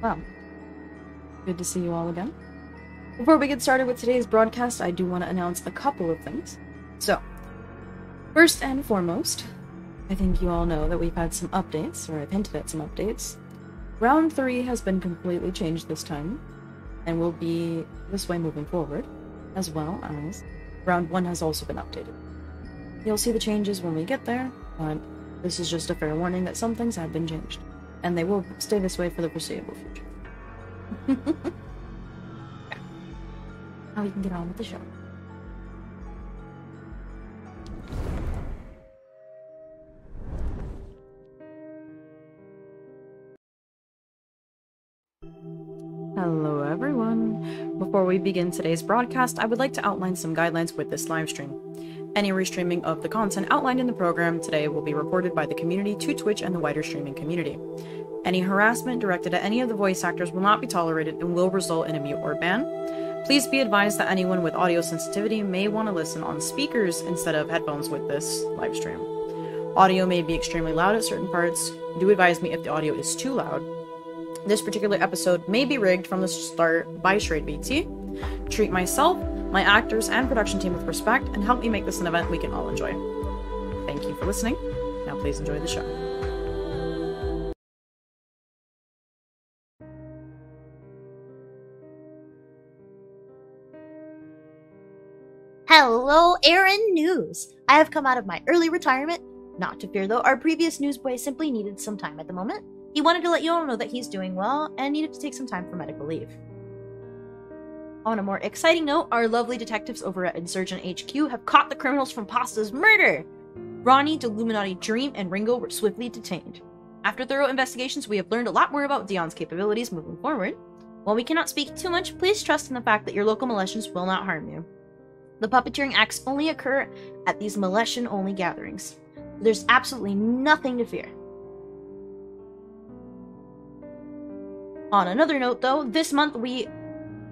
Well, good to see you all again. Before we get started with today's broadcast, I do want to announce a couple of things. So, first and foremost, I think you all know that we've had some updates, or I've hinted at some updates. Round 3 has been completely changed this time, and will be this way moving forward, as well as Round 1 has also been updated. You'll see the changes when we get there, but this is just a fair warning that some things have been changed, and they will stay this way for the foreseeable future. Now we can get on with the show. Hello everyone! Before we begin today's broadcast, I would like to outline some guidelines with this livestream. Any restreaming of the content outlined in the program today will be reported by the community to Twitch and the wider streaming community. Any harassment directed at any of the voice actors will not be tolerated and will result in a mute or ban. Please be advised that anyone with audio sensitivity may want to listen on speakers instead of headphones with this livestream. Audio may be extremely loud at certain parts. Do advise me if the audio is too loud. This particular episode may be rigged from the start by ItzayVT. Treat myself, my actors, and production team with respect, and help me make this an event we can all enjoy. Thank you for listening. Now please enjoy the show. Hello, Aaron News! I have come out of my early retirement. Not to fear though, our previous newsboy simply needed some time at the moment. He wanted to let you all know that he's doing well and needed to take some time for medical leave. On a more exciting note, our lovely detectives over at Insurgent HQ have caught the criminals from Pasta's murder! Ronnie, Illuminati Dream, and Ringo were swiftly detained. After thorough investigations, we have learned a lot more about Dion's capabilities moving forward. While we cannot speak too much, please trust in the fact that your local Milesians will not harm you. The puppeteering acts only occur at these Milesian-only gatherings. There's absolutely nothing to fear. On another note, though, this month we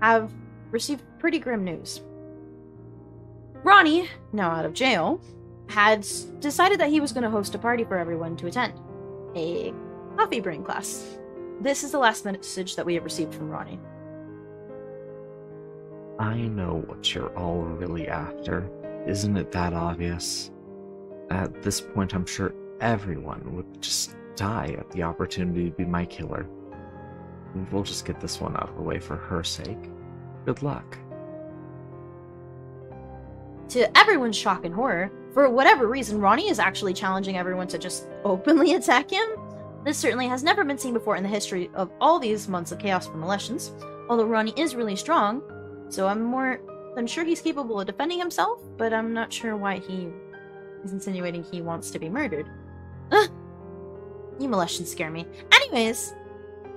have received pretty grim news. Ronnie, now out of jail, had decided that he was going to host a party for everyone to attend. A coffee brain class. This is the last message that we have received from Ronnie. I know what you're all really after. Isn't it that obvious? At this point, I'm sure everyone would just die at the opportunity to be my killer. We'll just get this one out of the way for her sake. Good luck. To everyone's shock and horror, for whatever reason, Ronnie is actually challenging everyone to just openly attack him. This certainly has never been seen before in the history of all these months of chaos for Milesians. Although Ronnie is really strong, so I'm more than sure he's capable of defending himself, but I'm not sure why he is insinuating he wants to be murdered. Ugh! You Milesians scare me. Anyways,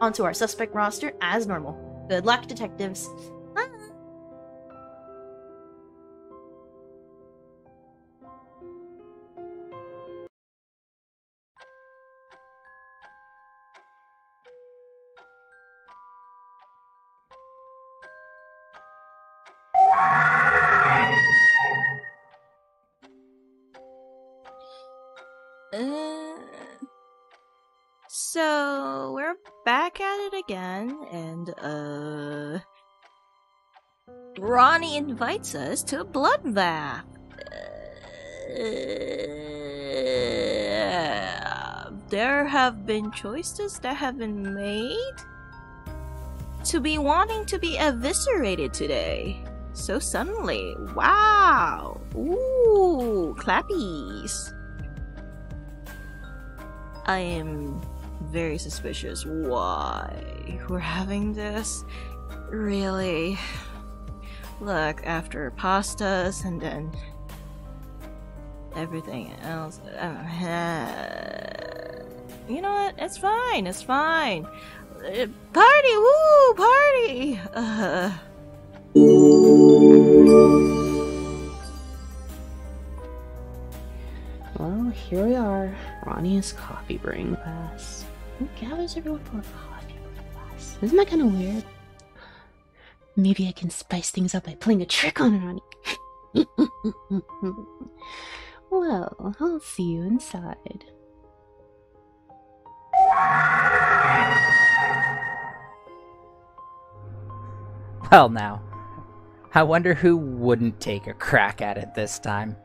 onto our suspect roster as normal. Good luck, detectives. So we're back at it again, and Ronnie invites us to a bloodbath. There have been choices that have been made to be wanting to be eviscerated today. So suddenly, wow! Ooh, clappies! I am very suspicious why we're having this. Really? Look, after pastas and then everything else. You know what? It's fine. It's fine. Party! Woo! Party! Well, here we are. Ronnie's coffee brewing class. Who gathers everyone for a coffee brewing class? Isn't that kind of weird? Maybe I can spice things up by playing a trick on Ronnie. Well, I'll see you inside. Well now, I wonder who wouldn't take a crack at it this time.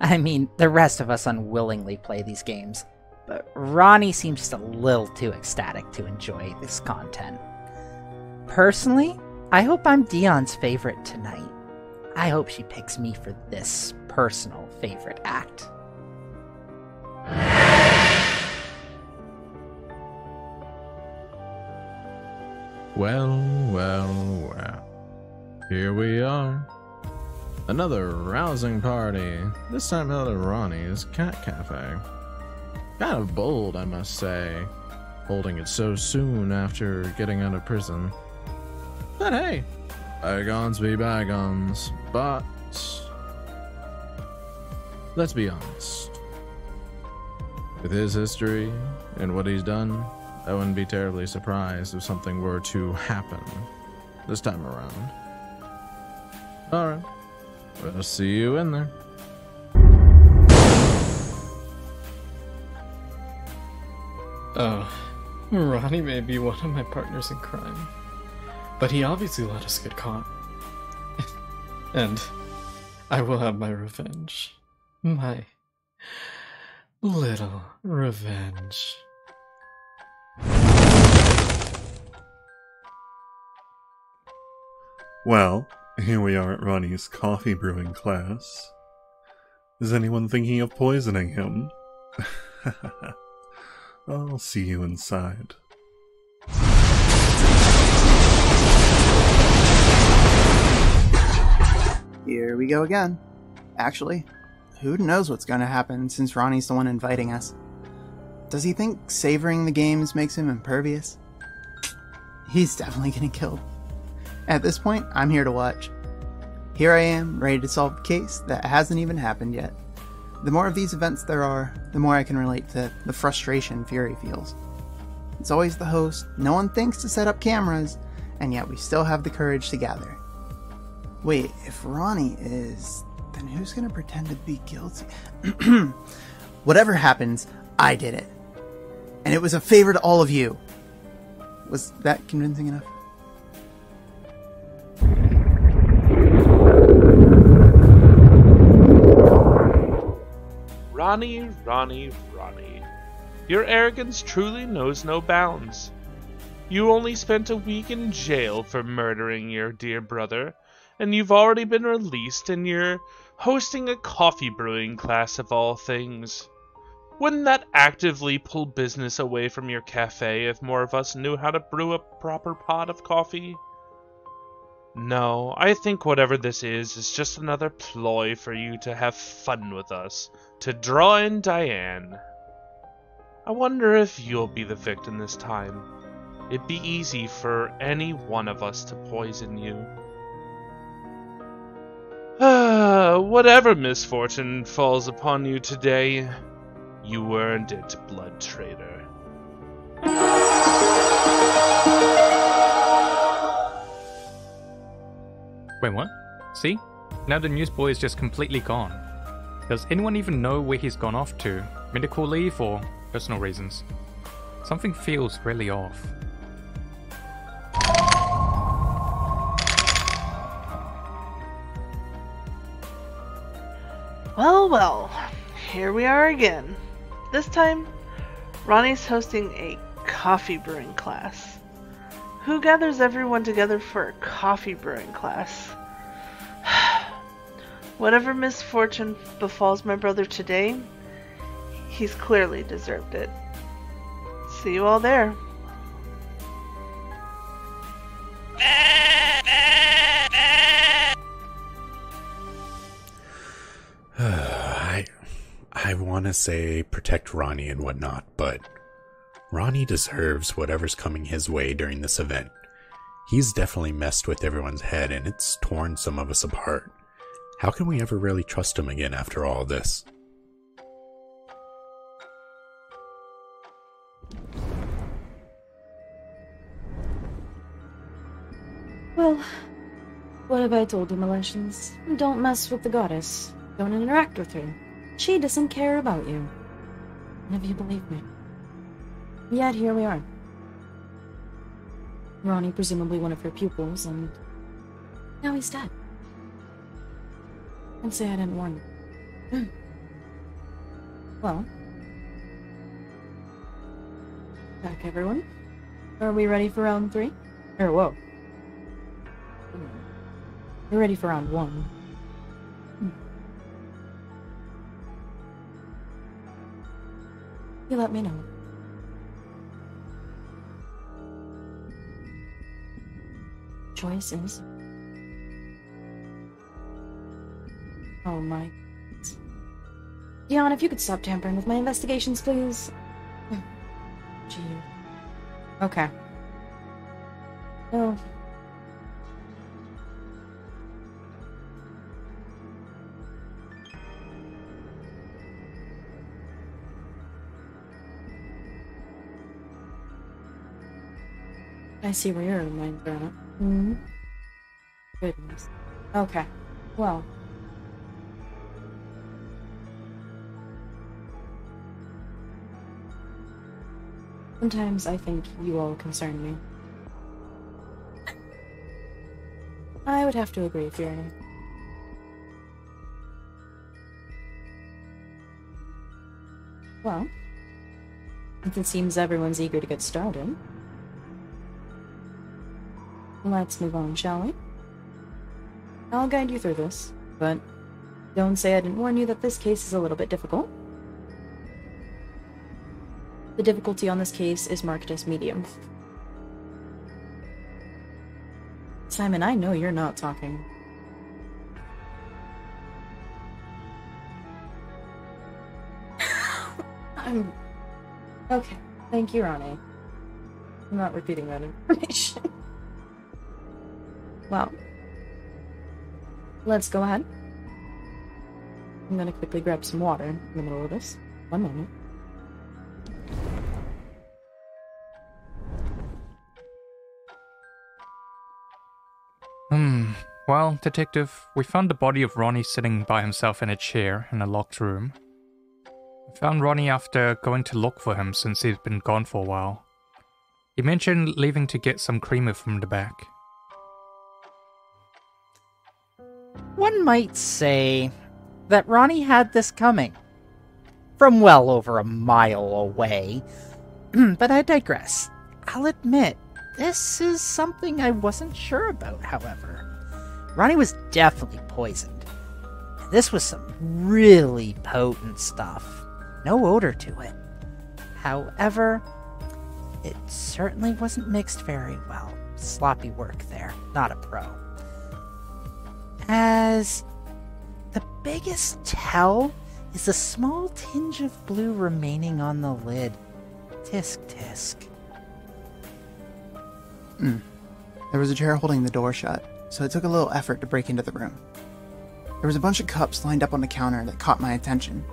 I mean, the rest of us unwillingly play these games, but Ronnie seems just a little too ecstatic to enjoy this content. Personally, I hope I'm Dion's favorite tonight. I hope she picks me for this personal favorite act. Well. Here we are. Another rousing party, this time held at Ronnie's Cat Cafe. Kind of bold, I must say, holding it so soon after getting out of prison. But hey, bygones be bygones, but let's be honest. With his history and what he's done, I wouldn't be terribly surprised if something were to happen this time around. Alright, we'll see you in there. Oh, Ronnie may be one of my partners in crime, but he obviously let us get caught. And I will have my revenge. My little revenge. Well, here we are at Ronnie's coffee brewing class. Is anyone thinking of poisoning him? I'll see you inside. Here we go again. Actually, who knows what's going to happen since Ronnie's the one inviting us? Does he think savoring the games makes him impervious? He's definitely getting killed. At this point, I'm here to watch. Here I am, ready to solve a case that hasn't even happened yet. The more of these events there are, the more I can relate to the frustration Fury feels. It's always the host, no one thinks to set up cameras, and yet we still have the courage to gather. Wait, if Ronnie is, then who's gonna pretend to be guilty? Whatever happens, I did it. And it was a favor to all of you. Was that convincing enough? Ronnie. Your arrogance truly knows no bounds. You only spent a week in jail for murdering your dear brother, and you've already been released and you're hosting a coffee brewing class of all things. Wouldn't that actively pull business away from your cafe if more of us knew how to brew a proper pot of coffee? No, I think whatever this is just another ploy for you to have fun with us, to draw in Diane. I wonder if you'll be the victim this time. It'd be easy for any one of us to poison you. Whatever misfortune falls upon you today, you earned it, blood traitor. Wait, what? See? Now the newsboy is just completely gone. Does anyone even know where he's gone off to? Medical leave or personal reasons? Something feels really off. Well, here we are again. This time, Ronnie's hosting a coffee brewing class. Who gathers everyone together for a coffee brewing class? Whatever misfortune befalls my brother today, he's clearly deserved it. See you all there. I want to say protect Ronnie and whatnot, but Ronnie deserves whatever's coming his way during this event. He's definitely messed with everyone's head and it's torn some of us apart. How can we ever really trust him again after all this? Well, what have I told you, Maletians? Don't mess with the goddess. Don't interact with her. She doesn't care about you. None of you believe me. Yet here we are. Ronnie, presumably one of her pupils, and Now he's dead. Don't say I didn't warn you. Well. Back, everyone. Are we ready for round 3? Or, whoa. We're ready for round 1. You let me know. Choice is... Oh my... Dion, if you could stop tampering with my investigations, please. Gee. Okay. Oh. I see where your mind's going at. Hmm. Goodness. Okay. Well. Sometimes I think you all concern me. I would have to agree, Fiona. Well, since it seems everyone's eager to get started, let's move on, shall we? I'll guide you through this, but don't say I didn't warn you that this case is a little bit difficult. The difficulty on this case is marked as medium. Simon, I know you're not talking. Okay, thank you, Ronnie. I'm not repeating that information. Well, let's go ahead. I'm gonna quickly grab some water in the middle of this. One moment. Well, Detective, we found the body of Ronnie sitting by himself in a chair in a locked room. We found Ronnie after going to look for him since he's been gone for a while. He mentioned leaving to get some creamer from the back. One might say that Ronnie had this coming. From well over a mile away. But I digress. I'll admit, this is something I wasn't sure about, however. Ronnie was definitely poisoned. And this was some really potent stuff. No odor to it. However, it certainly wasn't mixed very well. Sloppy work there. Not a pro. As the biggest tell is a small tinge of blue remaining on the lid. Tisk tisk. There was a chair holding the door shut, so it took a little effort to break into the room. There was a bunch of cups lined up on the counter that caught my attention.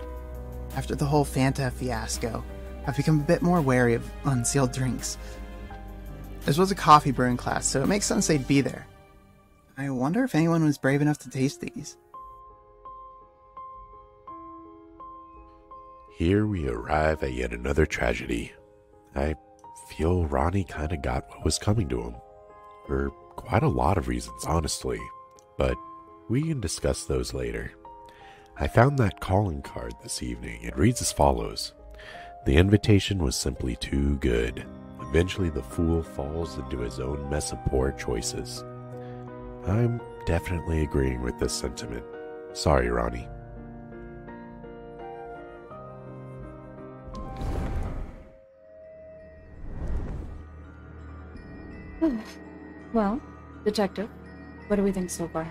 After the whole Fanta fiasco, I've become a bit more wary of unsealed drinks. This was a coffee brewing class, so it makes sense they'd be there. I wonder if anyone was brave enough to taste these. Here we arrive at yet another tragedy. I feel Ronnie kinda got what was coming to him. For quite a lot of reasons, honestly. But we can discuss those later. I found that calling card this evening. It reads as follows. The invitation was simply too good. Eventually the fool falls into his own mess of poor choices. I'm definitely agreeing with this sentiment. Sorry, Ronnie. Well, Detective, what do we think so far?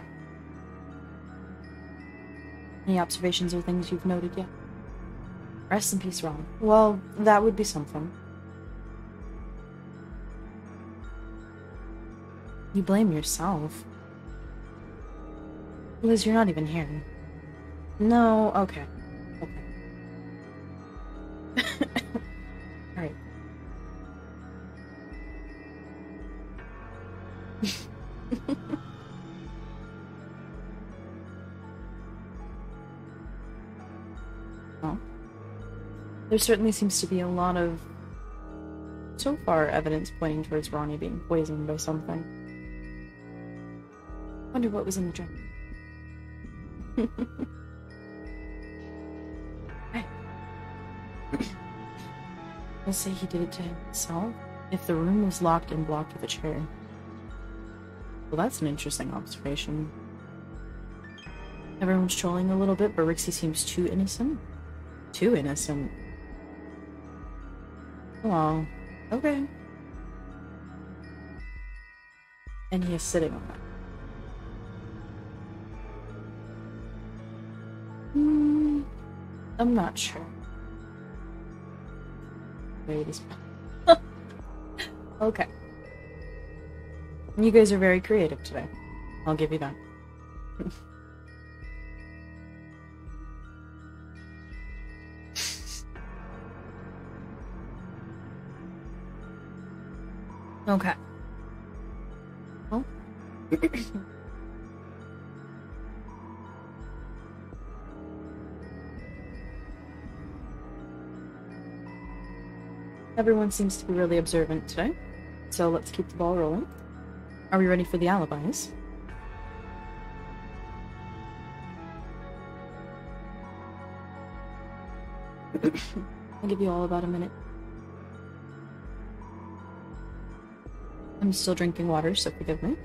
Any observations or things you've noted yet? Rest in peace, Ron. Well, that would be something. You blame yourself. Liz, you're not even here. No, okay. Alright. Well, there certainly seems to be a lot of, so far, evidence pointing towards Ronnie being poisoned by something. Wonder what was in the drink. Hey. Let's say he did it to himself. If the room was locked and blocked with a chair. Well, that's an interesting observation. Everyone's trolling a little bit, but Rixie seems too innocent. Too innocent. Oh, okay. And he is sitting on that. I'm not sure. Wait, is okay. You guys are very creative today. I'll give you that. Okay. Well. Everyone seems to be really observant today, so let's keep the ball rolling. Are we ready for the alibis? I'll give you all about a minute. I'm still drinking water, so forgive me.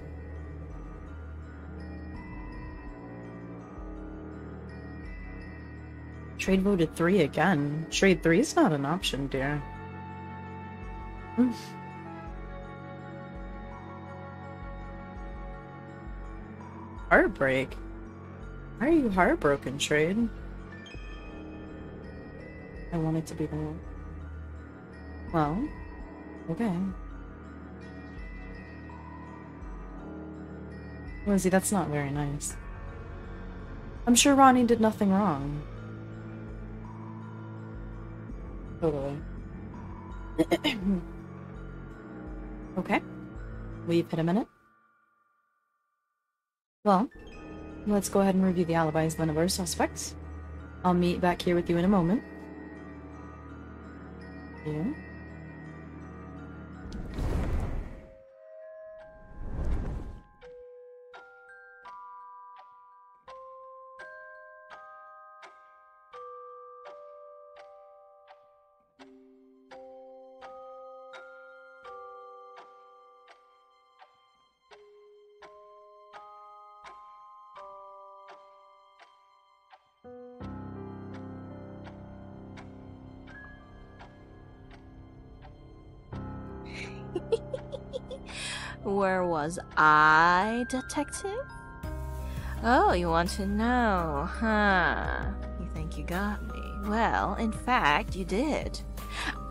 Trade voted 3 again. Trade 3 is not an option, dear. Heartbreak? Why are you heartbroken, Trade? I want it to be the one. Well, okay. Lizzie, that's not very nice. I'm sure Ronnie did nothing wrong. Totally. Okay. We've hit a minute. Well, let's go ahead and review the alibis then of our suspects. I'll meet back here with you in a moment. Yeah. Where was I, detective? Oh, you want to know, huh? You think you got me? Well, in fact, you did.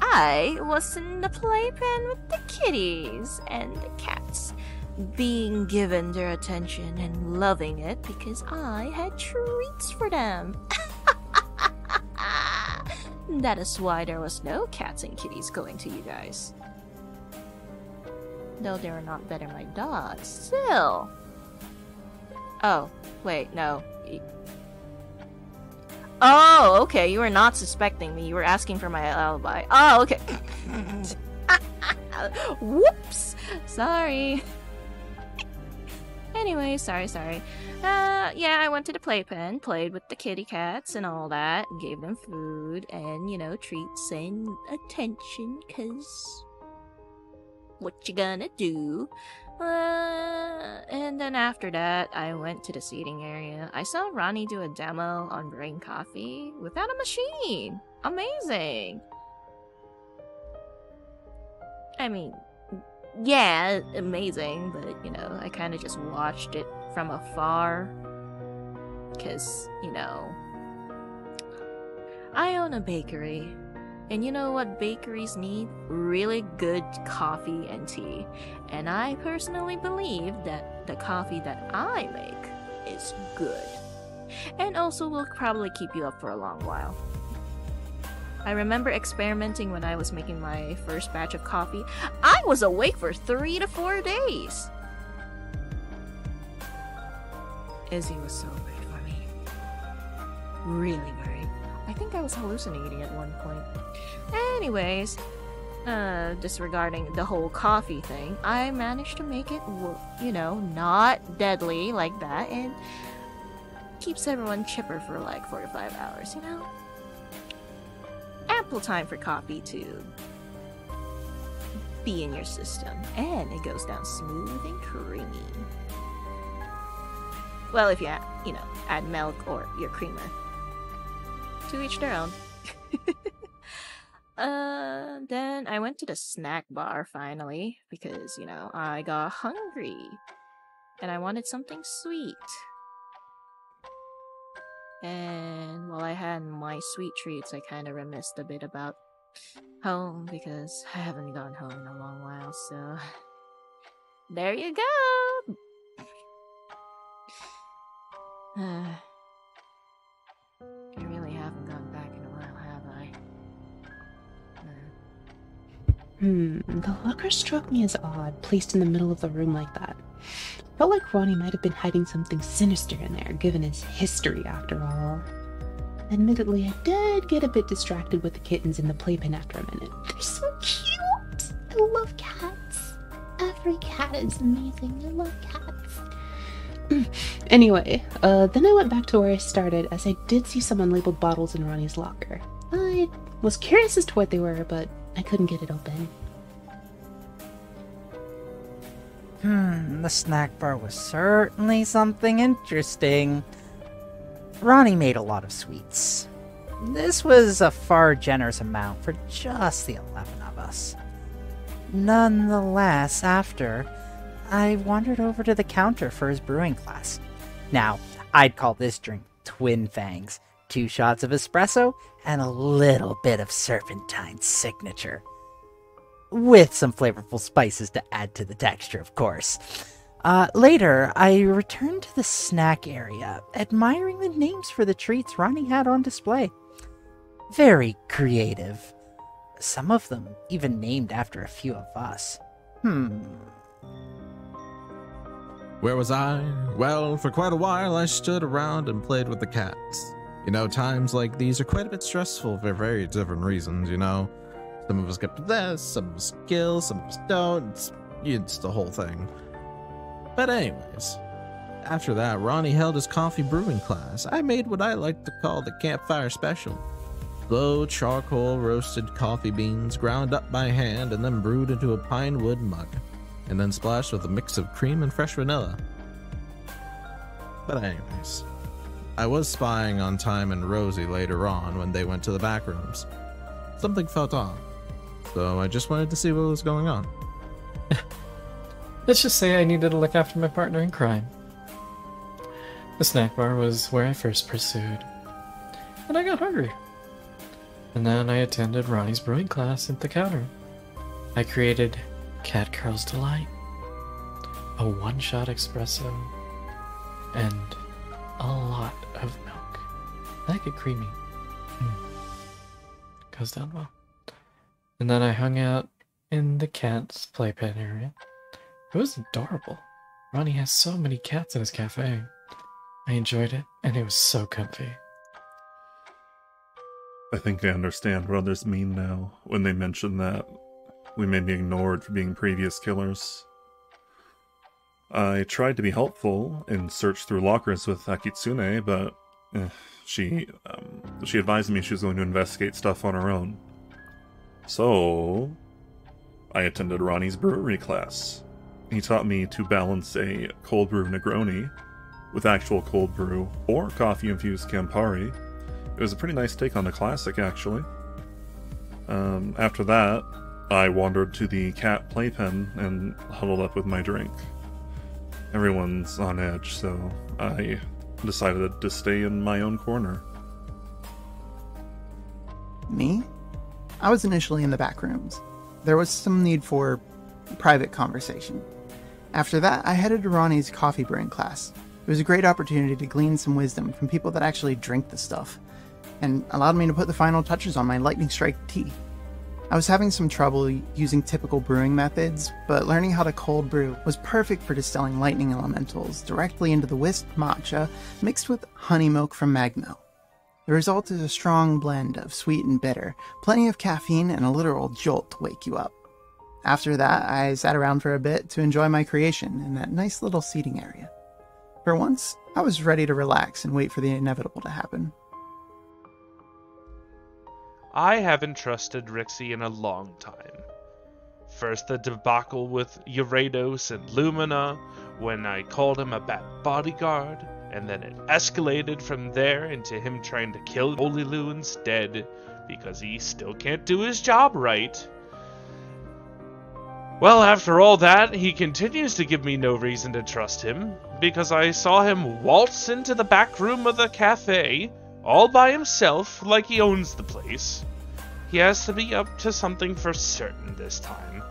I was in the playpen with the kitties and the cats, being given their attention and loving it because I had treats for them. That is why there was no cats and kitties going to you guys. Though they were not better my dogs, still. Oh, wait, no. Oh, okay, you were not suspecting me. You were asking for my alibi. Oh, okay. Whoops! Sorry. Anyway, sorry. Yeah, I went to the playpen, played with the kitty cats and all that, gave them food and, you know, treats and attention, 'cause what you gonna do? And then after that, I went to the seating area. I saw Ronnie do a demo on brewing coffee without a machine. Amazing! I mean, yeah, amazing, but, you know, I kind of just watched it from afar. Because, you know, I own a bakery. And you know what bakeries need? Really good coffee and tea. And I personally believe that the coffee that I make is good. And also will probably keep you up for a long while. I remember experimenting when I was making my first batch of coffee. I was awake for 3 to 4 days. Izzy was so great for me. Really great. I think I was hallucinating at one point. Anyways, disregarding the whole coffee thing, I managed to make it, not deadly like that, and keeps everyone chipper for like 4 to 5 hours, Ample time for coffee to be in your system, and it goes down smooth and creamy. Well, if you add milk or your creamer. To each their own. Then I went to the snack bar finally, because, I got hungry. And I wanted something sweet. And while I had my sweet treats, I kind of reminisced a bit about home, because I haven't gone home in a long while, so... There you go! I really haven't gone back in a while, have I? The locker struck me as odd, placed in the middle of the room like that. Felt like Ronnie might have been hiding something sinister in there, given his history after all. Admittedly, I did get a bit distracted with the kittens in the playpen after a minute. They're so cute! I love cats. Every cat is amazing. I love cats. Anyway, then I went back to where I started, as I did see some unlabeled bottles in Ronnie's locker. I was curious as to what they were, but I couldn't get it open. The snack bar was certainly something interesting. Ronnie made a lot of sweets. This was a far generous amount for just the 11 of us. Nonetheless, after, I wandered over to the counter for his brewing class. Now, I'd call this drink Twin Fangs. 2 shots of espresso and a little bit of Serpentine's signature. With some flavorful spices to add to the texture, of course. Later, I returned to the snack area, admiring the names for the treats Ronnie had on display. Very creative. Some of them even named after a few of us. Where was I? Well, for quite a while I stood around and played with the cats. Times like these are quite a bit stressful for very different reasons, Some of us get possessed, some of us kill, some of us don't. It's the whole thing. But anyways, after that, Ronnie held his coffee brewing class. I made what I like to call the campfire special. Low charcoal roasted coffee beans ground up by hand and then brewed into a pine wood mug, and then splashed with a mix of cream and fresh vanilla. But anyways, I was spying on Time and Rosie later on when they went to the back rooms. Something felt off, so I just wanted to see what was going on. Let's just say I needed to look after my partner in crime. The snack bar was where I first pursued, and I got hungry. And then I attended Ronnie's brewing class at the counter. I created Cat Girl's Delight, a 1-shot espresso, and a lot of milk. I like it creamy. Goes down well. And then I hung out in the cat's playpen area. It was adorable. Ronnie has so many cats in his cafe. I enjoyed it, and it was so comfy. I think I understand what others mean now when they mention that we may be ignored for being previous killers. I tried to be helpful and searched through lockers with Akitsune, but she advised me she was going to investigate stuff on her own. So I attended Ronnie's brewery class. He taught me to balance a cold brew Negroni with actual cold brew or coffee-infused Campari. It was a pretty nice take on the classic, actually. After that, I wandered to the cat playpen and huddled up with my drink. Everyone's on edge, so I decided to stay in my own corner. Me? I was initially in the back rooms. There was some need for private conversation. After that, I headed to Ronnie's coffee brewing class. It was a great opportunity to glean some wisdom from people that actually drink the stuff, and allowed me to put the final touches on my lightning strike tea. I was having some trouble using typical brewing methods, but learning how to cold brew was perfect for distilling lightning elementals directly into the whisked matcha mixed with honey milk from Magno. The result is a strong blend of sweet and bitter, plenty of caffeine, and a literal jolt to wake you up. After that, I sat around for a bit to enjoy my creation in that nice little seating area. For once, I was ready to relax and wait for the inevitable to happen. I haven't trusted Rixie in a long time. First the debacle with Urados and Lumina, when I called him a bad bodyguard, and then it escalated from there into him trying to kill Holy Lou instead, because he still can't do his job right. Well, after all that, he continues to give me no reason to trust him, because I saw him waltz into the back room of the cafe, all by himself, like he owns the place. He has to be up to something for certain this time.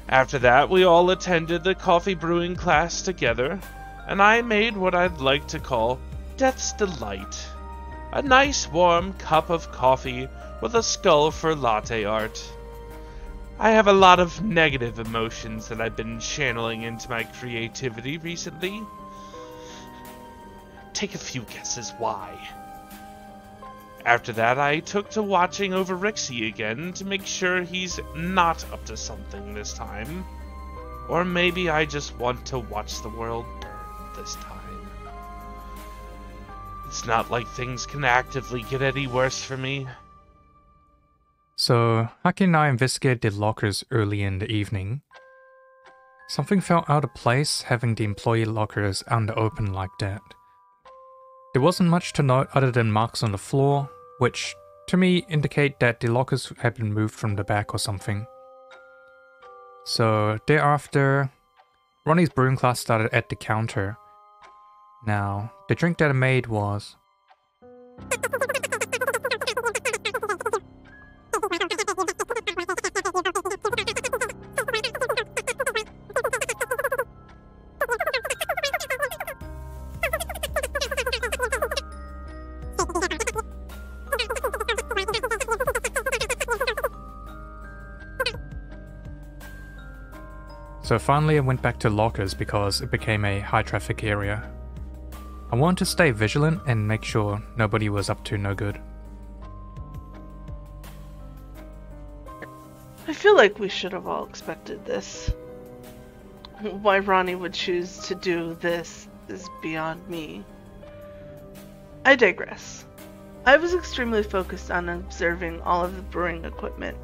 After that, we all attended the coffee brewing class together, and I made what I'd like to call Death's Delight. A nice warm cup of coffee with a skull for latte art. I have a lot of negative emotions that I've been channeling into my creativity recently. Take a few guesses why. After that, I took to watching over Rixie again to make sure he's not up to something this time. Or maybe I just want to watch the world burn this time. It's not like things can actively get any worse for me. So, Haki and I investigated the lockers early in the evening. Something felt out of place having the employee lockers out in the open like that. There wasn't much to note other than marks on the floor, which to me indicate that the lockers had been moved from the back or something. So thereafter, Ronnie's brewing class started at the counter. Now, the drink that I made was... So finally I went back to lockers because it became a high traffic area. I wanted to stay vigilant and make sure nobody was up to no good. I feel like we should have all expected this. Why Ronnie would choose to do this is beyond me. I digress. I was extremely focused on observing all of the brewing equipment.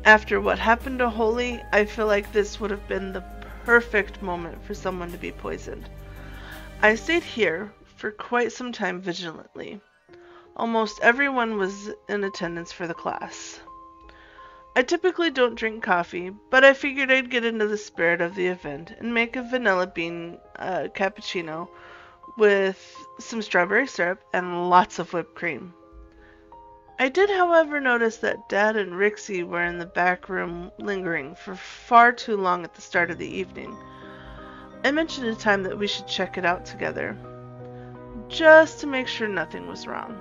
After what happened to Holy, I feel like this would have been the perfect moment for someone to be poisoned. I stayed here for quite some time vigilantly. Almost everyone was in attendance for the class. I typically don't drink coffee, but I figured I'd get into the spirit of the event and make a vanilla bean cappuccino with some strawberry syrup and lots of whipped cream. I did, however, notice that Dad and Rixie were in the back room lingering for far too long at the start of the evening. I mentioned a time that we should check it out together, just to make sure nothing was wrong.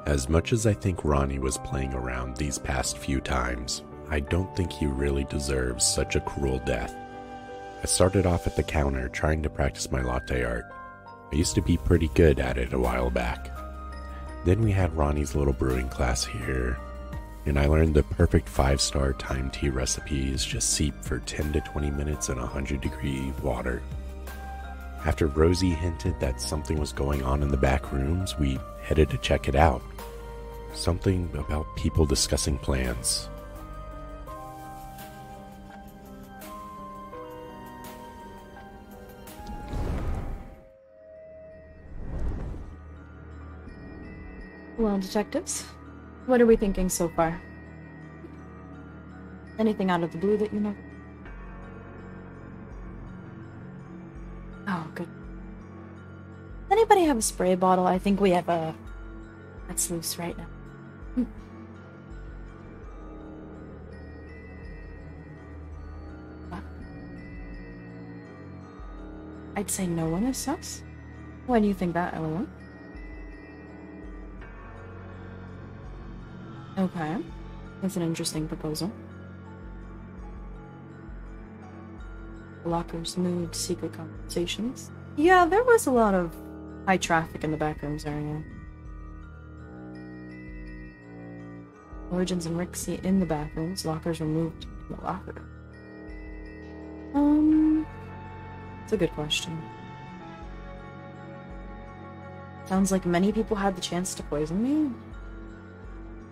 As much as I think Ronnie was playing around these past few times, I don't think he really deserves such a cruel death. I started off at the counter trying to practice my latte art. I used to be pretty good at it a while back. Then we had Ronnie's little brewing class here, and I learned the perfect 5-star timed tea recipes just seep for 10 to 20 minutes in 100-degree water. After Rosie hinted that something was going on in the back rooms, we headed to check it out. Something about people discussing plans. Well, detectives, what are we thinking so far? Anything out of the blue that you know? Oh, good. Anybody have a spray bottle? I think we have a... That's loose right now. What? I'd say no one is sus. Why do you think that, LOL? Okay, that's an interesting proposal. Lockers, mood, secret conversations. Yeah, there was a lot of high traffic in the backrooms area. Origins and Rixie in the bathrooms. Lockers were moved in the locker room. It's a good question. Sounds like many people had the chance to poison me.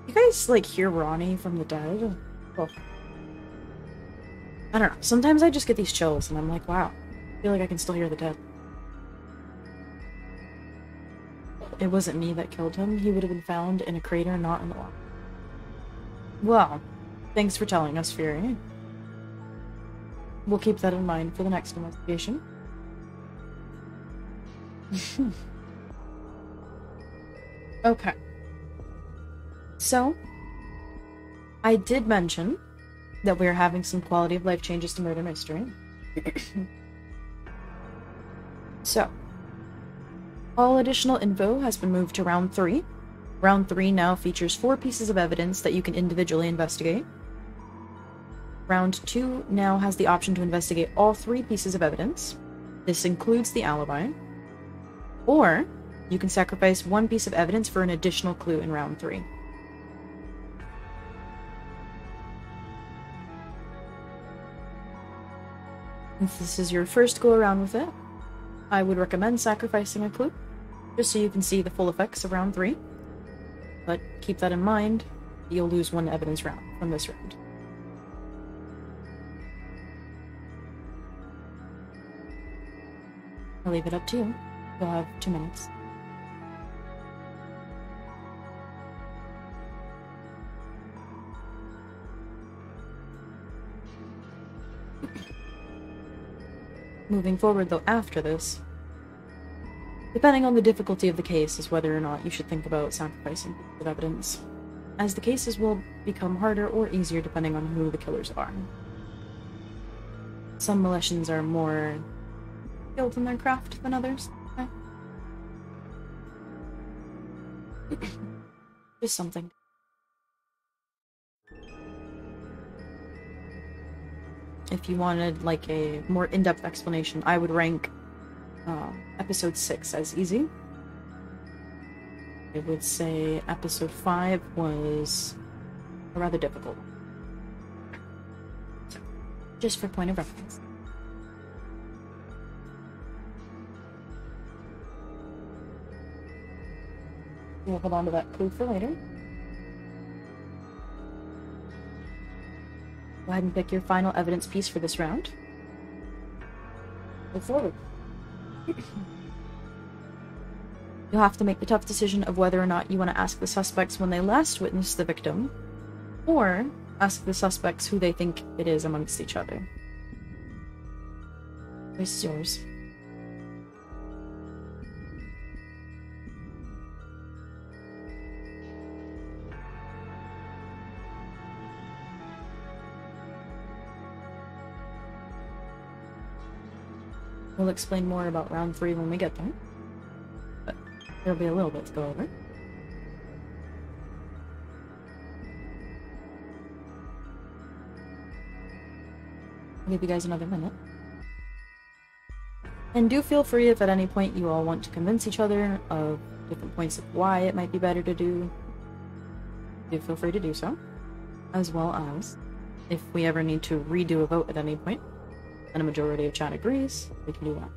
You guys, like, hear Ronnie from the dead? Oh. I don't know. Sometimes I just get these chills, and I'm like, wow. I feel like I can still hear the dead. It wasn't me that killed him. He would have been found in a crater, not in the water. Well, thanks for telling us, Fury. We'll keep that in mind for the next investigation. Okay. So, I did mention that we are having some quality of life changes to Murder Mystery. So, all additional info has been moved to Round 3. Round 3 now features 4 pieces of evidence that you can individually investigate. Round 2 now has the option to investigate all 3 pieces of evidence. This includes the alibi. Or, you can sacrifice 1 piece of evidence for an additional clue in Round 3. If this is your first go around with it, I would recommend sacrificing a clue, just so you can see the full effects of Round 3. But keep that in mind, you'll lose 1 evidence round from this round. I'll leave it up to you. You'll have 2 minutes. Moving forward, though, after this, depending on the difficulty of the case is whether or not you should think about sacrificing the evidence, as the cases will become harder or easier depending on who the killers are. Some Militians are more skilled in their craft than others. Okay. Just something. If you wanted, like, a more in-depth explanation, I would rank episode 6 as easy. I would say episode 5 was a rather difficult one. So, just for point of reference. We'll hold on to that clue for later. Go ahead and pick your final evidence piece for this round. Go forward. You'll have to make the tough decision of whether or not you want to ask the suspects when they last witnessed the victim, or ask the suspects who they think it is amongst each other. Choice is yours. We'll explain more about round 3 when we get there, but there'll be a little bit to go over. I'll give you guys another minute. And do feel free if at any point you all want to convince each other of different points of why it might be better to do feel free to do so. As well as, if we ever need to redo a vote at any point, and a majority of chat agrees, we can do that.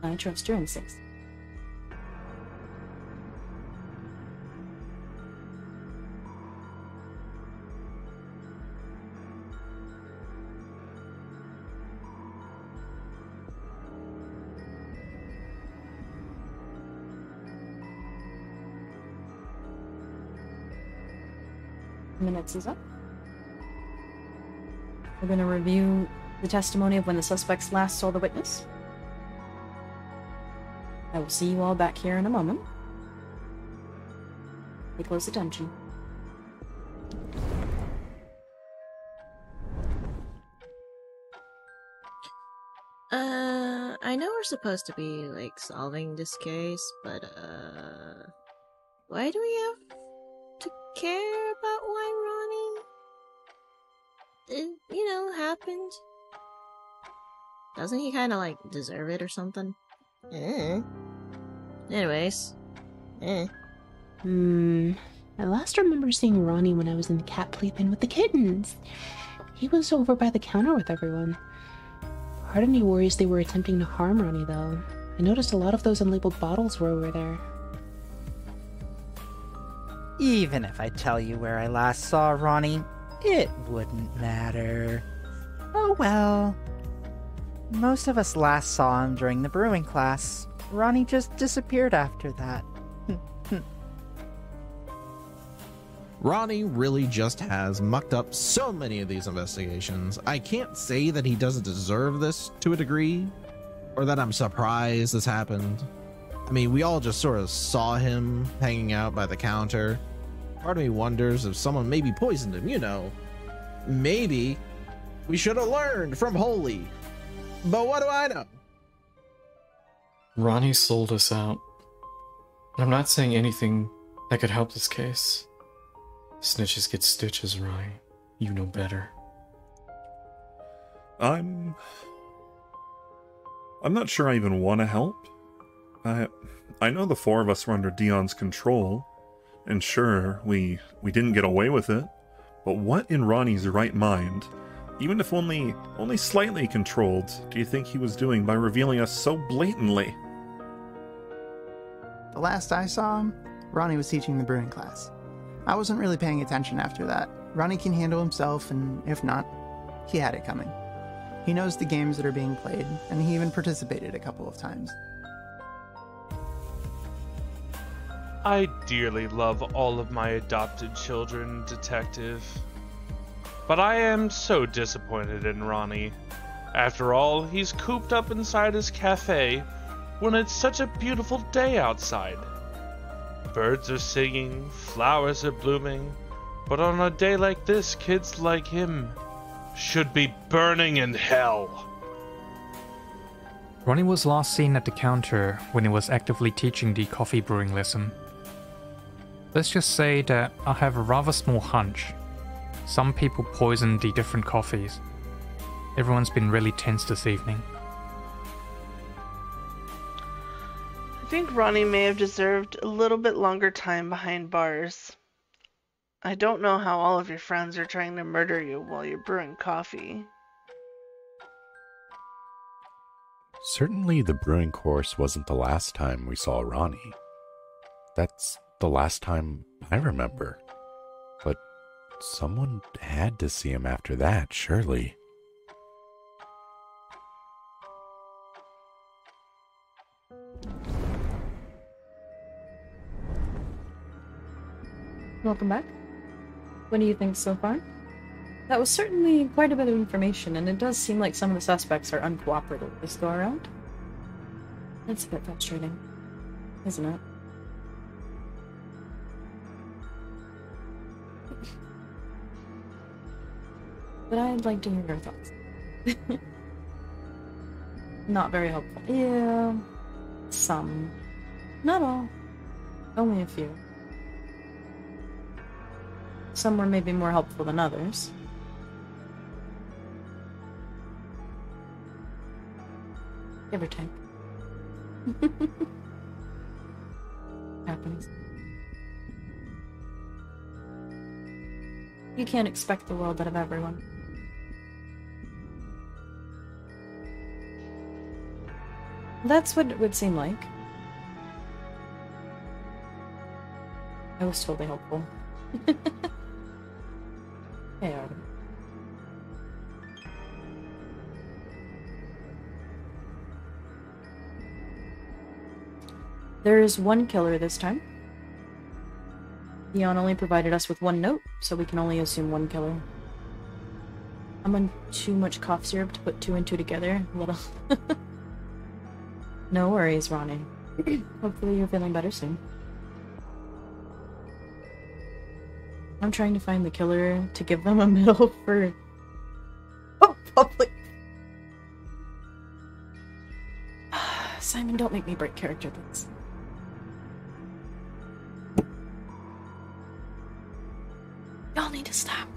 I trust your instincts. Minutes is up. We're going to review the testimony of when the suspects last saw the witness. I will see you all back here in a moment. Pay close attention. I know we're supposed to be, like, solving this case, but, why do we have to care about why it, you know, happened. Doesn't he kind of, like, deserve it or something? Anyways. I last remember seeing Ronnie when I was in the cat playpen with the kittens. He was over by the counter with everyone. Part of me worries they were attempting to harm Ronnie, though. I noticed a lot of those unlabeled bottles were over there. Even if I tell you where I last saw Ronnie, it wouldn't matter. Oh well. Most of us last saw him during the brewing class. Ronnie just disappeared after that. Ronnie really just has mucked up so many of these investigations. I can't say that he doesn't deserve this to a degree, or that I'm surprised this happened. I mean, we all just sort of saw him hanging out by the counter. Part of me wonders if someone maybe poisoned him, you know. Maybe we should have learned from Holy. But what do I know? Ronnie sold us out. And I'm not saying anything that could help this case. Snitches get stitches, Ronnie. You know better. I'm not sure I even want to help. I know the four of us were under Dion's control, and sure, we didn't get away with it, but what in Ronnie's right mind, even if only slightly controlled, do you think he was doing by revealing us so blatantly? The last I saw him, Ronnie was teaching the brewing class. I wasn't really paying attention after that. Ronnie can handle himself, and if not, he had it coming. He knows the games that are being played, and he even participated a couple of times. I dearly love all of my adopted children, Detective. But I am so disappointed in Ronnie. After all, he's cooped up inside his cafe when it's such a beautiful day outside. Birds are singing, flowers are blooming, but on a day like this, kids like him should be burning in hell. Ronnie was last seen at the counter when he was actively teaching the coffee brewing lesson. Let's just say that I have a rather small hunch. Some people poisoned the different coffees. Everyone's been really tense this evening. I think Ronnie may have deserved a little bit longer time behind bars. I don't know how all of your friends are trying to murder you while you're brewing coffee. Certainly the brewing course wasn't the last time we saw Ronnie. That's the last time I remember. But someone had to see him after that, surely. Welcome back. What do you think so far? That was certainly quite a bit of information, and it does seem like some of the suspects are uncooperative this go around. That's a bit frustrating, isn't it? But I'd like to hear your thoughts. Not very helpful. Yeah, some. Not all. Only a few. Some were maybe more helpful than others. Give or take. Happens. You can't expect the world out of everyone. That's what it would seem like. I was totally helpful. Hey, Arden. There is one killer this time. Dion only provided us with one note, so we can only assume one killer. I'm on too much cough syrup to put two and two together. Little. No worries, Ronnie. Hopefully you're feeling better soon. I'm trying to find the killer to give them a medal for... Oh, public! Simon, don't make me break character, please. Y'all need to stop.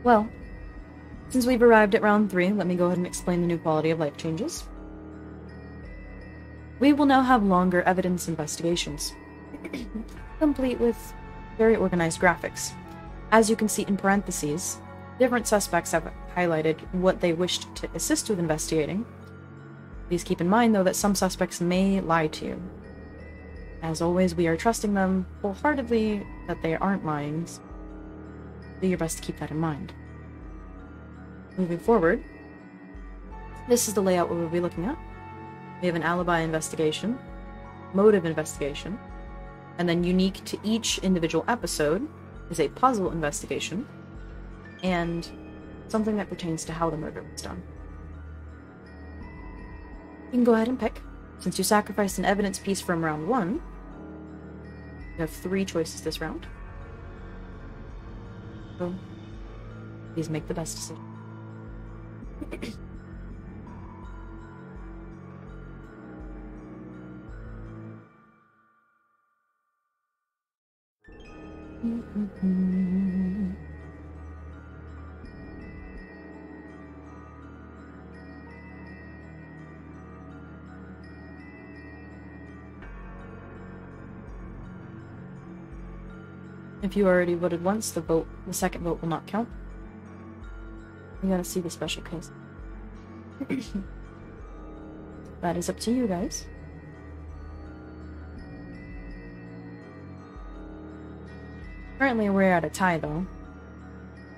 Well, since we've arrived at round 3, let me go ahead and explain the new quality of life changes. We will now have longer evidence investigations, complete with very organized graphics. As you can see in parentheses, different suspects have highlighted what they wished to assist with investigating. Please keep in mind, though, that some suspects may lie to you. As always, we are trusting them wholeheartedly that they aren't lying. So do your best to keep that in mind. Moving forward, this is the layout we will be looking at. We have an alibi investigation, motive investigation, and then unique to each individual episode is a puzzle investigation, and something that pertains to how the murder was done. You can go ahead and pick. Since you sacrificed an evidence piece from round 1, you have 3 choices this round. So, please make the best decision. If you already voted once, the second vote will not count. You gotta see the special case. That is up to you guys. Currently we're at a tie, though,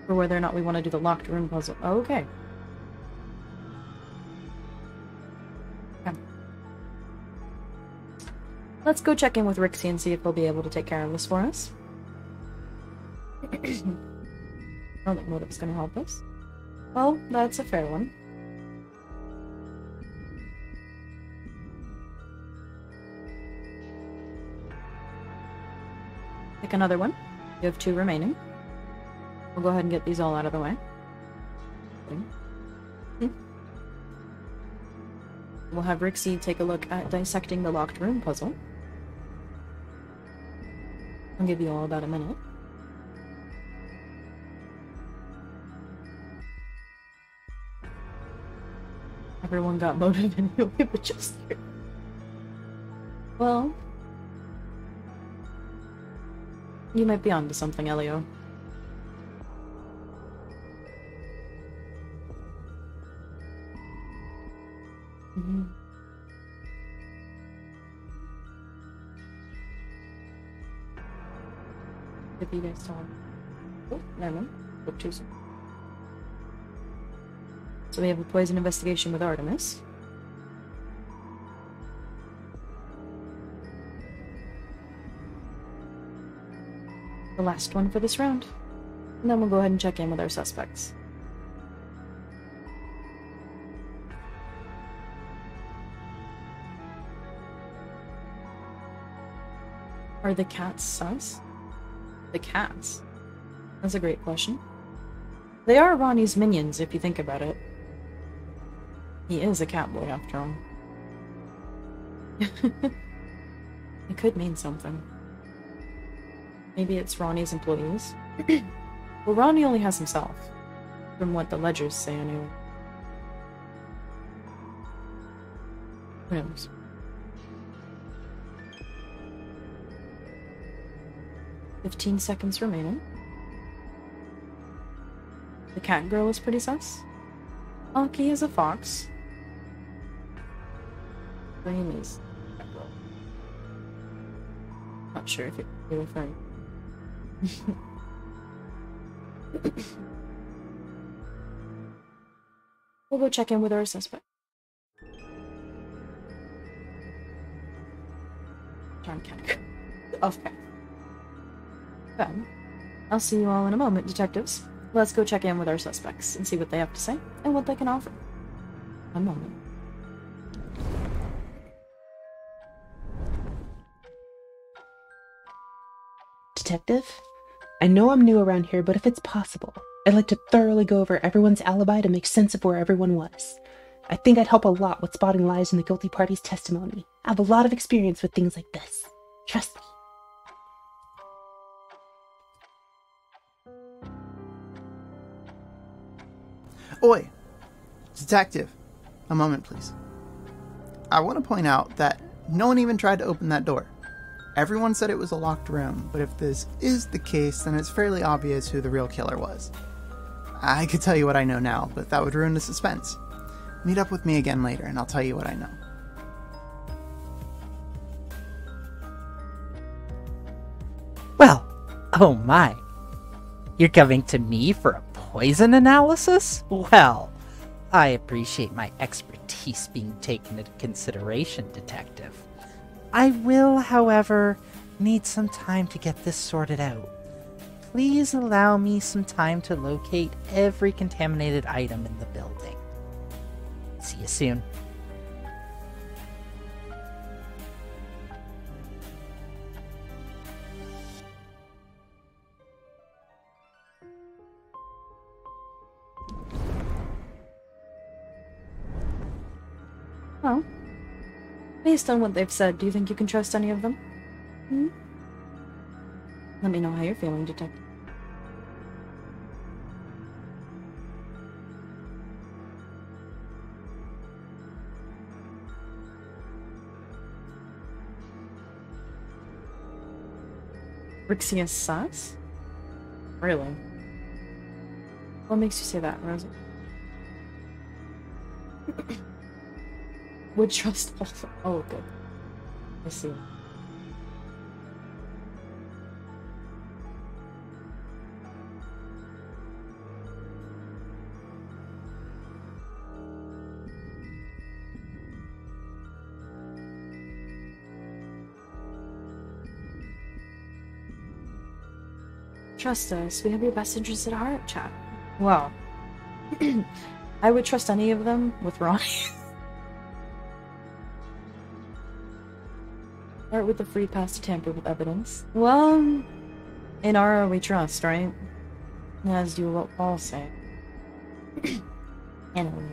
for whether or not we want to do the locked room puzzle. Oh, okay. Let's go check in with Rixie and see if he'll be able to take care of this for us. I don't think motive's gonna help us. Well, that's a fair one. Pick another one. You have 2 remaining. We'll go ahead and get these all out of the way. We'll have Rixie take a look at dissecting the locked room puzzle. I'll give you all about a minute. Everyone got motive anyway, but just here. Well, you might be onto something, Elio. If you guys talk. Oh, never mind. Look too soon. So we have a poison investigation with Artemis. The last one for this round. And then we'll go ahead and check in with our suspects. Are the cats sus? The cats? That's a great question. They are Ronnie's minions, if you think about it. He is a cat boy, after all. It could mean something. Maybe it's Ronnie's employees. Well, Ronnie only has himself, from what the ledgers say anyway. Who knows? "15 seconds remaining. The cat girl is pretty sus. Aki is a fox. Green is cat girl. Not sure if you're referring. We'll go check in with our suspect. John cat. Okay. Then, I'll see you all in a moment, detectives. Let's go check in with our suspects and see what they have to say and what they can offer. One moment. Detective? I know I'm new around here, but if it's possible, I'd like to thoroughly go over everyone's alibi to make sense of where everyone was. I think I'd help a lot with spotting lies in the guilty party's testimony. I have a lot of experience with things like this. Trust me. Oi! Detective, a moment please. I want to point out that no one even tried to open that door. Everyone said it was a locked room, but if this is the case, then it's fairly obvious who the real killer was. I could tell you what I know now, but that would ruin the suspense. Meet up with me again later, and I'll tell you what I know. Well, oh my. You're coming to me for a poison analysis? Well, I appreciate my expertise being taken into consideration, Detective. I will, however, need some time to get this sorted out. Please allow me some time to locate every contaminated item in the building. See you soon. Well, based on what they've said, do you think you can trust any of them? Hmm? Let me know how you're feeling, Detective. Rixius sus? Really? What makes you say that, Rosie? Would trust also. Oh, good. I see. Trust us. We have your best interests at heart, chap. Well, I would trust any of them with Ronnie. Start with the free pass to tamper with evidence. Well, in Ara we trust, right? As do what Paul say. Anyway.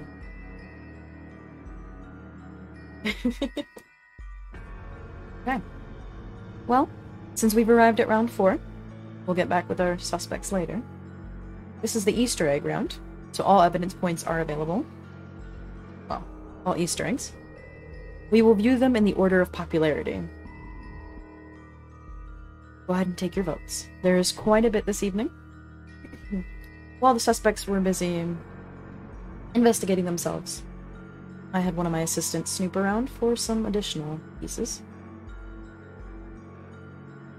Okay. Well, since we've arrived at round 4, we'll get back with our suspects later. This is the Easter egg round, so all evidence points are available. Well, all Easter eggs. We will view them in the order of popularity. Go ahead and take your votes. There's quite a bit this evening. While the suspects were busy investigating themselves, I had one of my assistants snoop around for some additional pieces.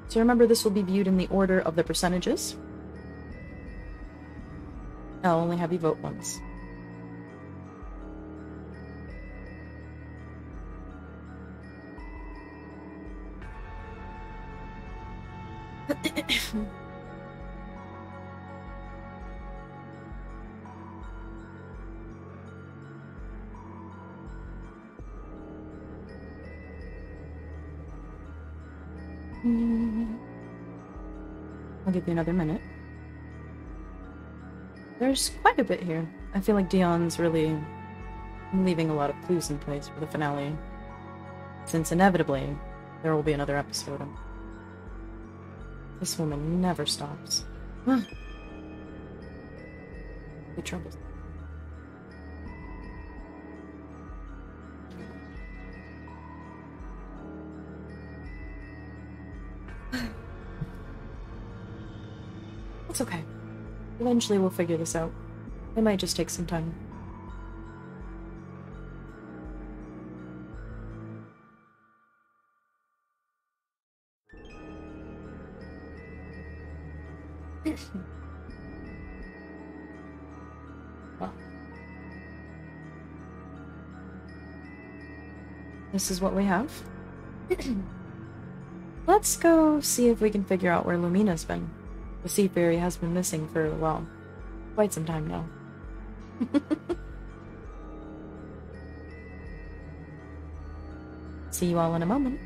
So remember, this will be viewed in the order of the percentages. I'll only have you vote once. I'll give you another minute. There's quite a bit here. I feel like Dion's really leaving a lot of clues in place for the finale, since inevitably there will be another episode. This woman never stops. The trouble. It's okay. Eventually we'll figure this out. It might just take some time. Well, this is what we have. Let's go see if we can figure out where Lumina's been. The Sea Fairy has been missing for, well, quite some time now. See you all in a moment.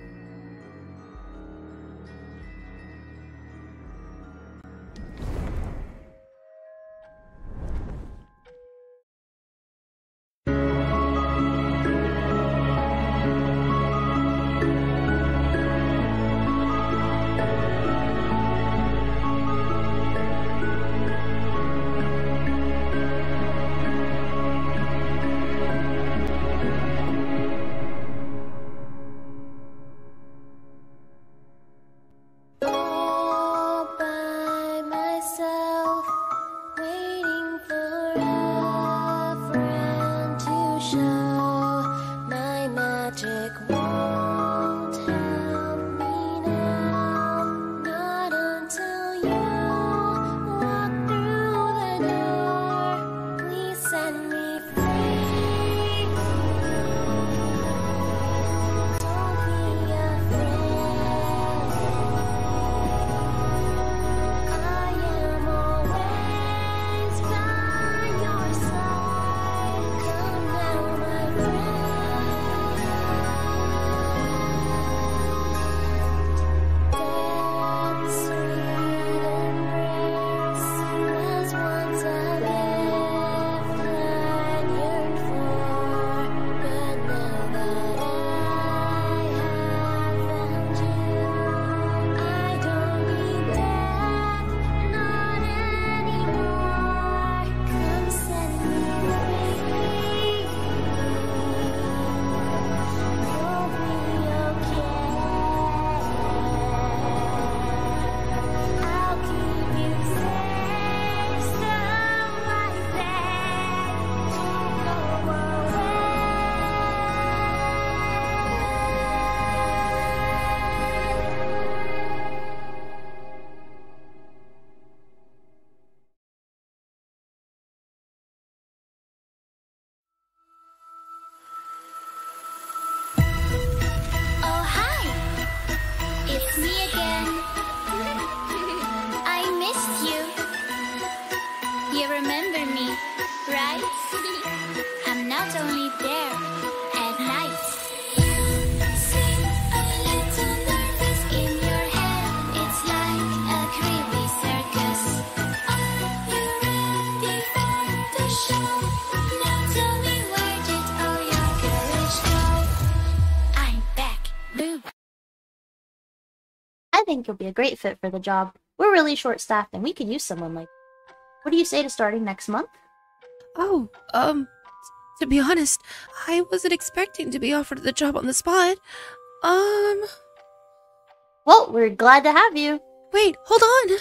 think you'll be a great fit for the job. We're really short-staffed and we could use someone like you. What do you say to starting next month? Oh, to be honest, I wasn't expecting to be offered the job on the spot. Well, we're glad to have you. Wait, hold on!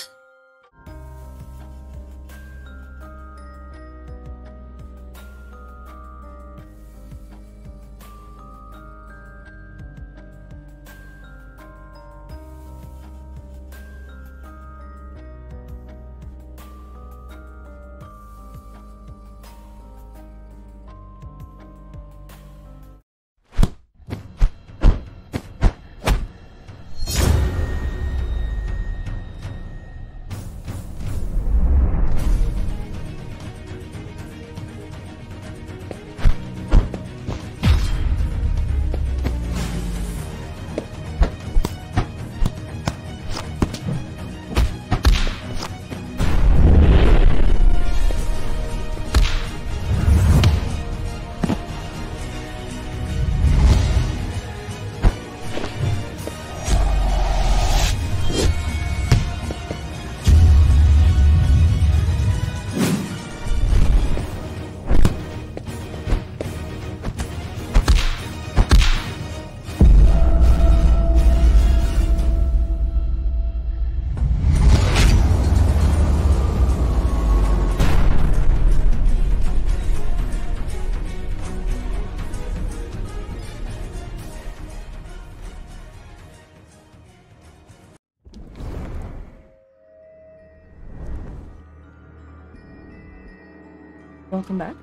Welcome back.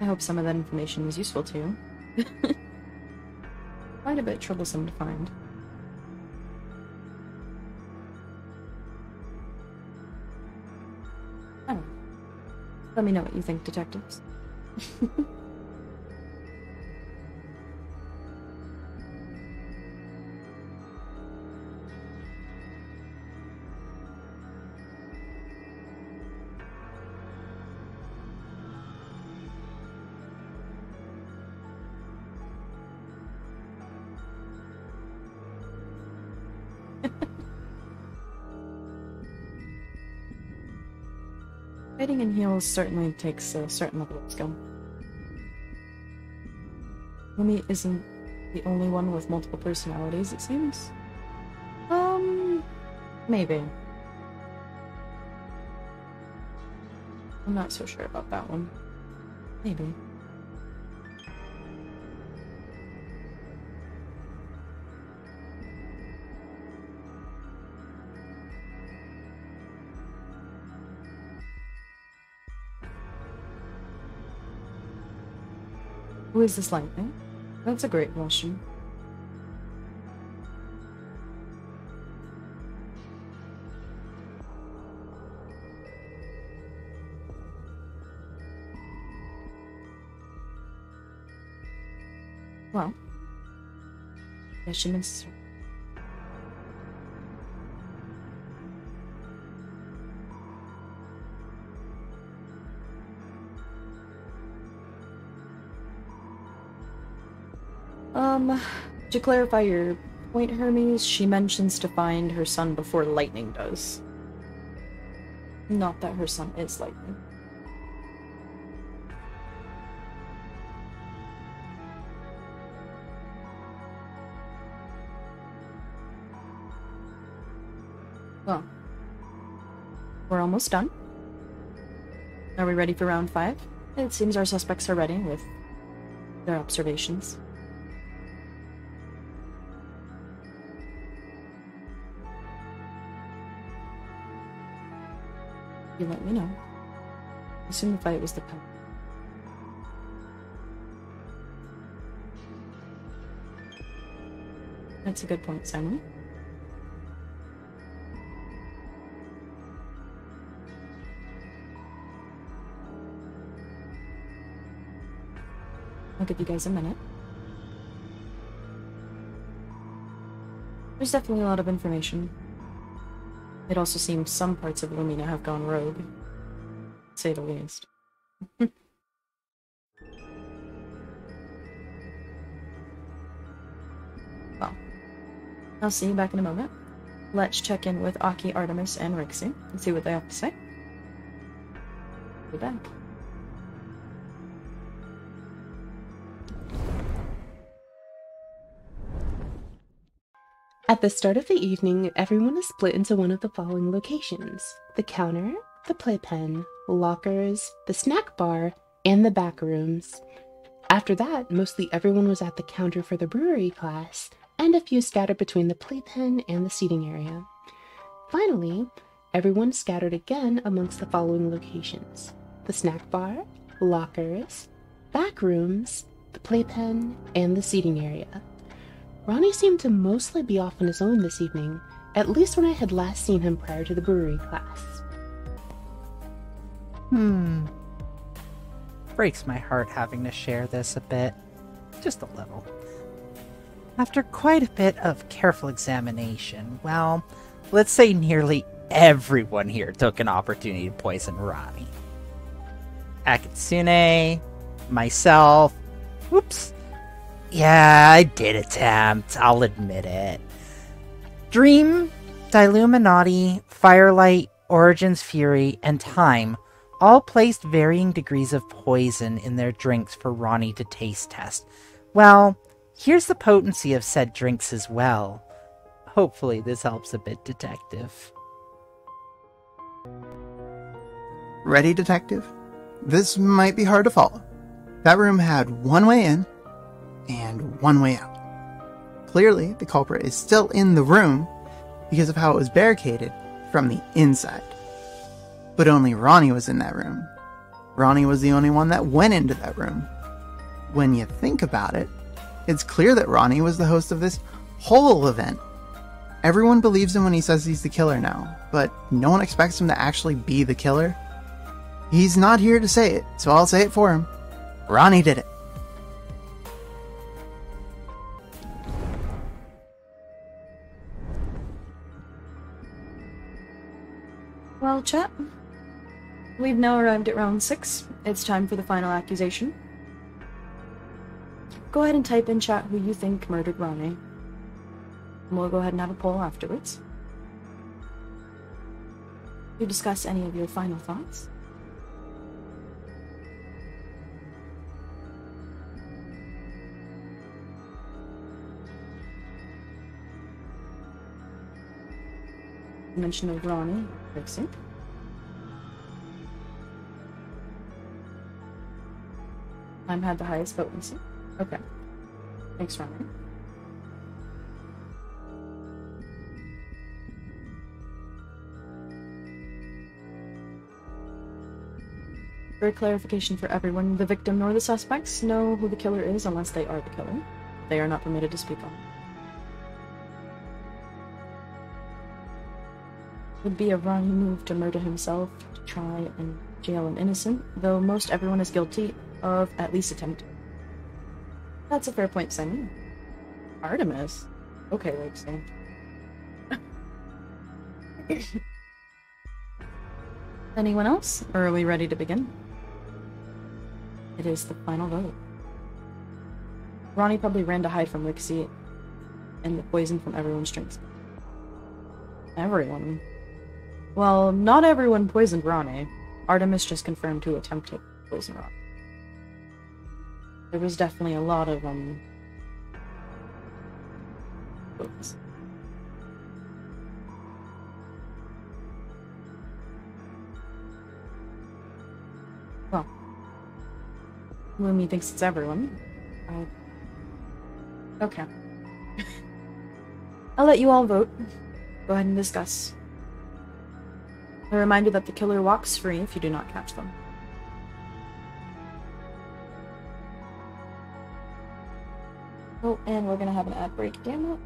I hope some of that information was useful to you. Quite a bit troublesome to find. Oh. Let me know what you think, detectives. Fighting in heels certainly takes a certain level of skill. Lumi isn't the only one with multiple personalities, it seems. Maybe. I'm not so sure about that one. Maybe. Who is this lightning? That's a great question. Well, measurements. To clarify your point, Hermes, she mentions to find her son before lightning does. Not that her son is lightning. Well, we're almost done. Are we ready for round 5? It seems our suspects are ready with their observations. You let me know. I assume the fight was the pen. That's a good point, Simon. I'll give you guys a minute. There's definitely a lot of information. It also seems some parts of Lumina have gone rogue, to say the least. Well, I'll see you back in a moment. Let's check in with Aki, Artemis, and Rixie and see what they have to say. Be back. At the start of the evening, everyone is split into one of the following locations: the counter, the playpen, lockers, the snack bar, and the back rooms. After that, mostly everyone was at the counter for the brewery class, and a few scattered between the playpen and the seating area. Finally, everyone scattered again amongst the following locations: the snack bar, lockers, back rooms, the playpen, and the seating area. Ronnie seemed to mostly be off on his own this evening, at least when I had last seen him prior to the brewery class. Breaks my heart having to share this a bit. Just a little. After quite a bit of careful examination, well, let's say nearly everyone here took an opportunity to poison Ronnie. Akitsune, myself, whoops. Yeah, I did attempt, I'll admit it. Dream, Diluminati, Firelight, Origins Fury, and Time all placed varying degrees of poison in their drinks for Ronnie to taste test. Well, here's the potency of said drinks as well. Hopefully this helps a bit, Detective. Ready, Detective? This might be hard to follow. That room had one way in and one way out. Clearly, the culprit is still in the room because of how it was barricaded from the inside. But only Ronnie was in that room. Ronnie was the only one that went into that room. When you think about it, it's clear that Ronnie was the host of this whole event. Everyone believes him when he says he's the killer now, but no one expects him to actually be the killer. He's not here to say it, so I'll say it for him. Ronnie did it. Well, chat, we've now arrived at round 6. It's time for the final accusation. Go ahead and type in chat who you think murdered Ronnie. And we'll go ahead and have a poll afterwards. To discuss any of your final thoughts. Mention of Ronnie, Rixie. Time had the highest potency. Okay. Thanks, Ronnie. For clarification for everyone, the victim nor the suspects know who the killer is unless they are the killer. They are not permitted to speak on it. Would be a Ronnie move to murder himself to try and jail an innocent, though most everyone is guilty of at least attempting. That's a fair point, Simon. Artemis? Okay, Rixie. Anyone else? Or are we ready to begin? It is the final vote. Ronnie probably ran to hide from Rixie and the poison from everyone's drinks. Everyone. Well, not everyone poisoned Ronnie. Artemis just confirmed who attempted to poison Ronnie. There was definitely a lot of, votes. Well, Lumi thinks it's everyone. Okay. I'll let you all vote. Go ahead and discuss. A reminder that the killer walks free if you do not catch them. Oh, and we're gonna have an ad break, damn it.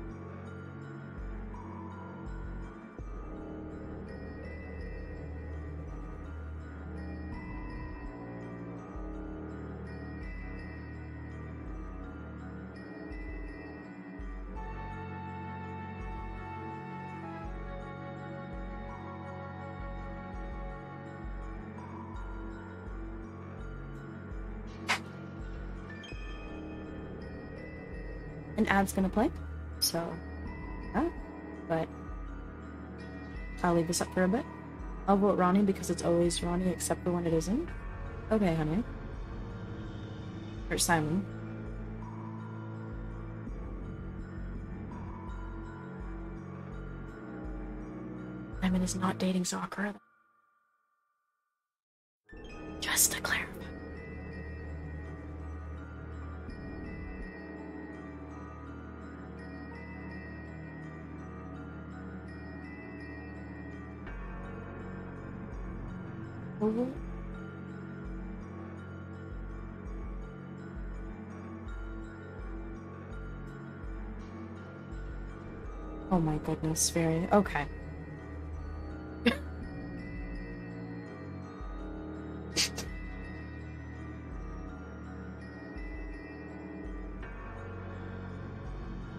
An ad's gonna play, so that, but I'll leave this up for a bit. I'll vote Ronnie because it's always Ronnie except for when it isn't. Okay, honey. Or Simon. Simon is not dating Sakura. Just to clarify. Over. Oh my goodness, very okay.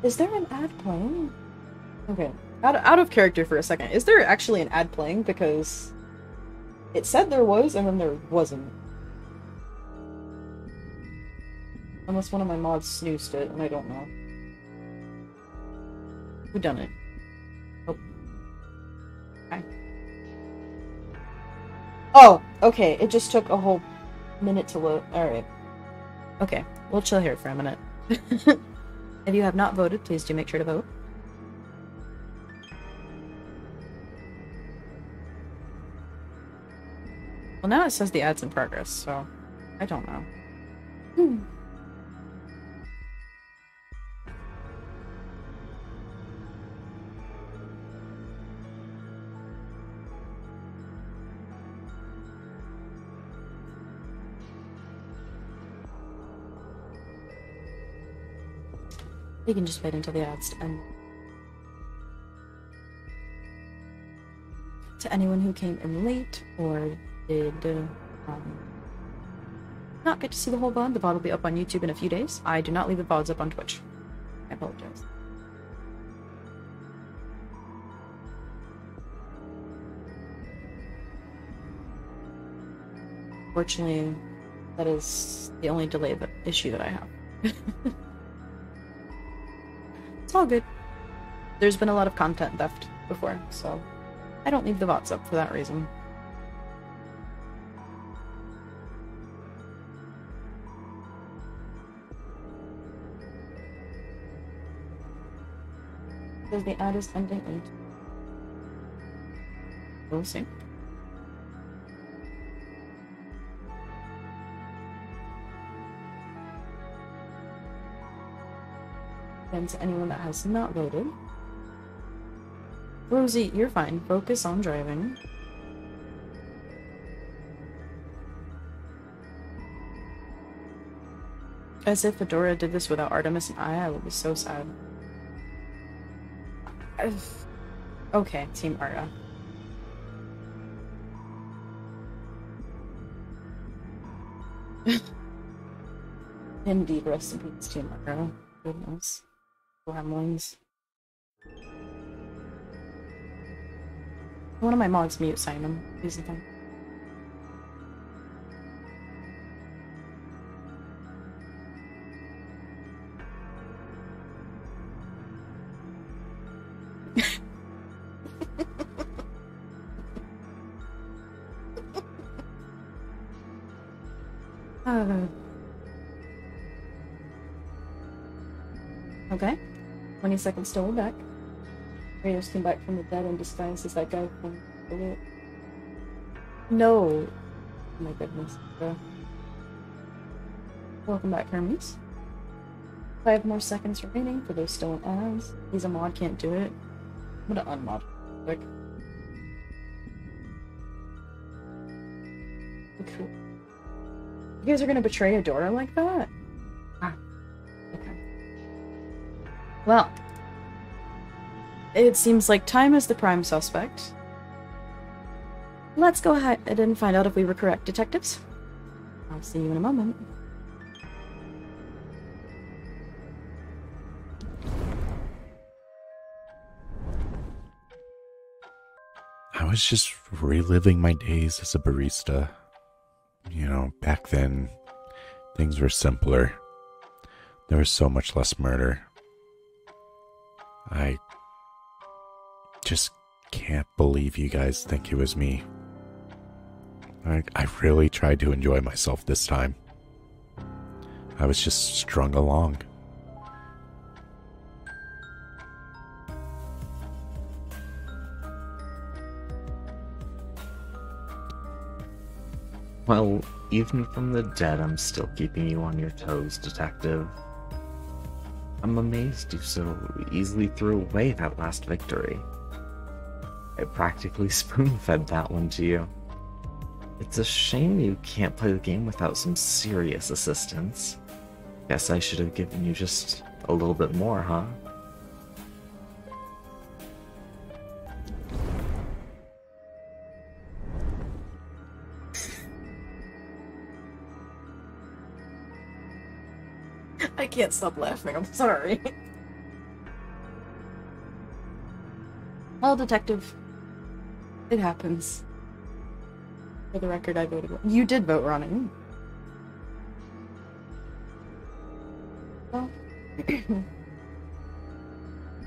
Is there an ad playing? Okay, out of character for a second. Is there actually an ad playing? Because it said there was, and then there wasn't. Unless one of my mods snoozed it, and I don't know. Who done it? Oh. Okay. Oh, okay. It just took a whole minute to load. Alright. Okay, we'll chill here for a minute. If you have not voted, please do make sure to vote. Well, now it says the ad's in progress, so I don't know. We can just wait until the ads end. To anyone who came in late or did not get to see the whole VOD, the VOD will be up on YouTube in a few days. I do not leave the VODs up on Twitch. I apologize. Fortunately, that is the only delay issue that I have. It's all good. There's been a lot of content theft before, so I don't leave the VODs up for that reason. Because the ad is ending in. We'll see. And to anyone that has not voted. Rosie, you're fine. Focus on driving. As if Fedora did this without Artemis and I would be so sad. Okay, Team Arta. Indeed, rest in peace, Team Arta. Goodness. Gremlins. One of my mods mute Simon. He's the thing. Okay. 20 seconds till we're back. Raiders came back from the dead and disguised as that guy from the loot. No! Oh my goodness. Welcome back, Hermes. 5 more seconds remaining for those still in ads. He's a mod, can't do it. I'm gonna unmod quick. Cool. You guys are gonna betray Adora like that? Ah. Okay. Well, it seems like time is the prime suspect. Let's go ahead and find out if we were correct, detectives. I'll see you in a moment. I was just reliving my days as a barista. You know, back then, things were simpler. There was so much less murder. I just can't believe you guys think it was me. I really tried to enjoy myself this time. I was just strung along. Well, even from the dead, I'm still keeping you on your toes, Detective. I'm amazed you so easily threw away that last victory. I practically spoon-fed that one to you. It's a shame you can't play the game without some serious assistance. Guess I should have given you just a little bit more, huh? I can't stop laughing, I'm sorry. Well, Detective, it happens. For the record, I voted. You did vote, Ronnie. Well,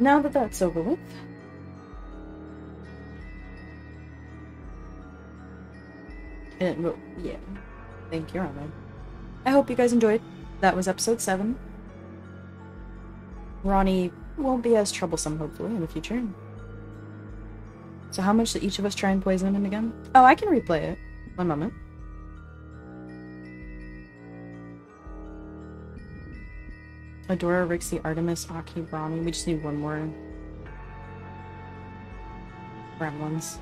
now that that's over with, I didn't vote. Yeah. Thank you, Ronnie. I hope you guys enjoyed. That was episode 7. Ronnie won't be as troublesome, hopefully, in the future. So how much did each of us try and poison him again? Oh, I can replay it. One moment. Adora, Rixie, Artemis, Aki, Ronnie. We just need one more. Gremlins.